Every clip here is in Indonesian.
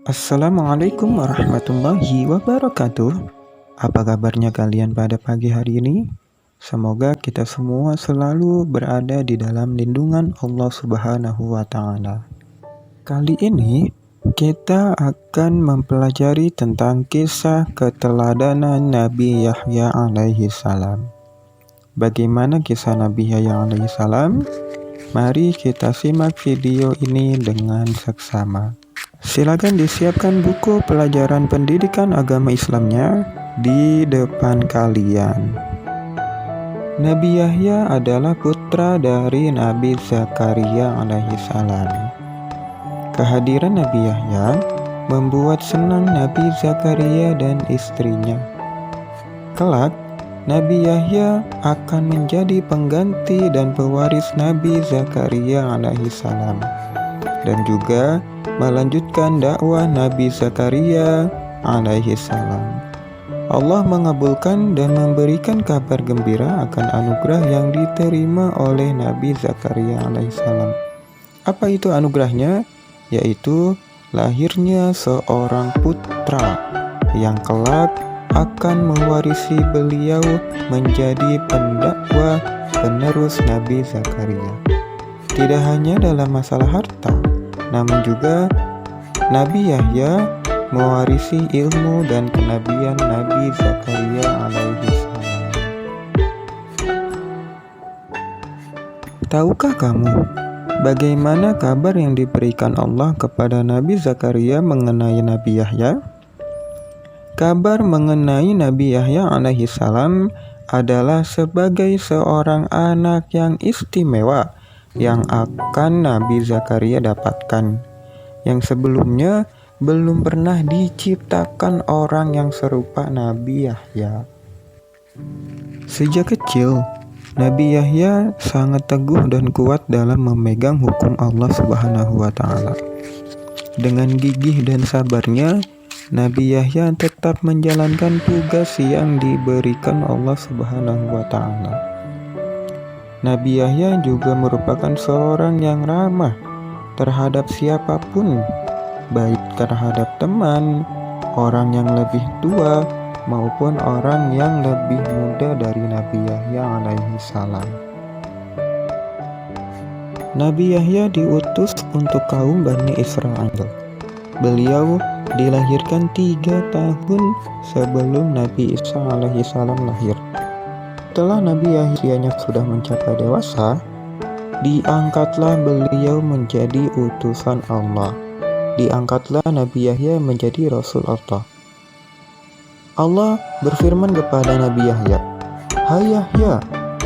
Assalamualaikum warahmatullahi wabarakatuh. Apa kabarnya kalian pada pagi hari ini? Semoga kita semua selalu berada di dalam lindungan Allah Subhanahu wa Ta'ala. Kali ini kita akan mempelajari tentang kisah keteladanan Nabi Yahya alaihi salam. Bagaimana kisah Nabi Yahya alaihi salam? Mari kita simak video ini dengan seksama. Silakan disiapkan buku pelajaran pendidikan agama Islamnya di depan kalian. Nabi Yahya adalah putra dari Nabi Zakaria alaihi salam. Kehadiran Nabi Yahya membuat senang Nabi Zakaria dan istrinya. Kelak, Nabi Yahya akan menjadi pengganti dan pewaris Nabi Zakaria alaihi salam dan juga melanjutkan dakwah Nabi Zakaria alaihi salam. Allah mengabulkan dan memberikan kabar gembira akan anugerah yang diterima oleh Nabi Zakaria alaihi salam. Apa itu anugerahnya? Yaitu lahirnya seorang putra yang kelak akan mewarisi beliau menjadi pendakwah penerus Nabi Zakaria. Tidak hanya dalam masalah harta, namun juga Nabi Yahya mewarisi ilmu dan kenabian Nabi Zakaria alaihi salam. Tahukah kamu bagaimana kabar yang diberikan Allah kepada Nabi Zakaria mengenai Nabi Yahya? Kabar mengenai Nabi Yahya alaihi salam adalah sebagai seorang anak yang istimewa yang akan Nabi Zakaria dapatkan, yang sebelumnya belum pernah diciptakan orang yang serupa Nabi Yahya. Sejak kecil, Nabi Yahya sangat teguh dan kuat dalam memegang hukum Allah Subhanahu wa Ta'ala. Dengan gigih dan sabarnya, Nabi Yahya tetap menjalankan tugas yang diberikan Allah Subhanahu wa Ta'ala. Nabi Yahya juga merupakan seorang yang ramah terhadap siapapun, baik terhadap teman, orang yang lebih tua, maupun orang yang lebih muda dari Nabi Yahya alaihi salam. Nabi Yahya diutus untuk kaum Bani Israel. Beliau dilahirkan 3 tahun sebelum Nabi Isa alaihi salam lahir. Setelah Nabi Yahya sudah mencapai dewasa, diangkatlah beliau menjadi utusan Allah. Diangkatlah Nabi Yahya menjadi Rasul Allah. Allah berfirman kepada Nabi Yahya, "Hai Yahya,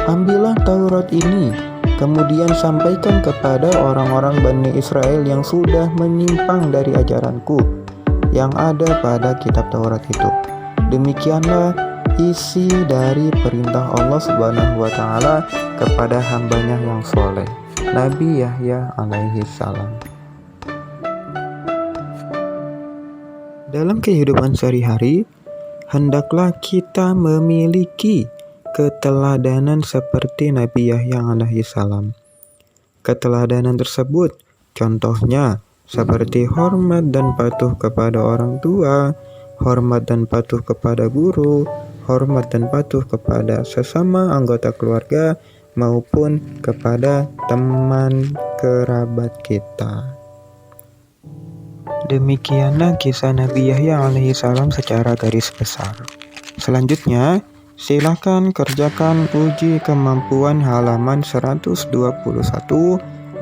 ambillah Taurat ini, kemudian sampaikan kepada orang-orang Bani Israel yang sudah menyimpang dari ajaranku yang ada pada kitab Taurat itu. Demikianlah isi dari perintah Allah Subhanahu wa Ta'ala kepada hambanya yang soleh, Nabi Yahya alaihi salam." Dalam kehidupan sehari-hari, hendaklah kita memiliki keteladanan seperti Nabi Yahya alaihi salam. Keteladanan tersebut contohnya seperti hormat dan patuh kepada orang tua, hormat dan patuh kepada guru, hormat dan patuh kepada sesama anggota keluarga maupun kepada teman kerabat kita. Demikianlah kisah Nabi Yahya alaihi salam secara garis besar. Selanjutnya, silakan kerjakan uji kemampuan halaman 121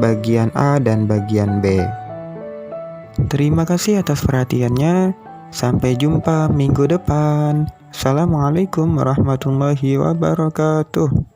bagian A dan bagian B. Terima kasih atas perhatiannya. Sampai jumpa minggu depan. Assalamualaikum warahmatullahi wabarakatuh.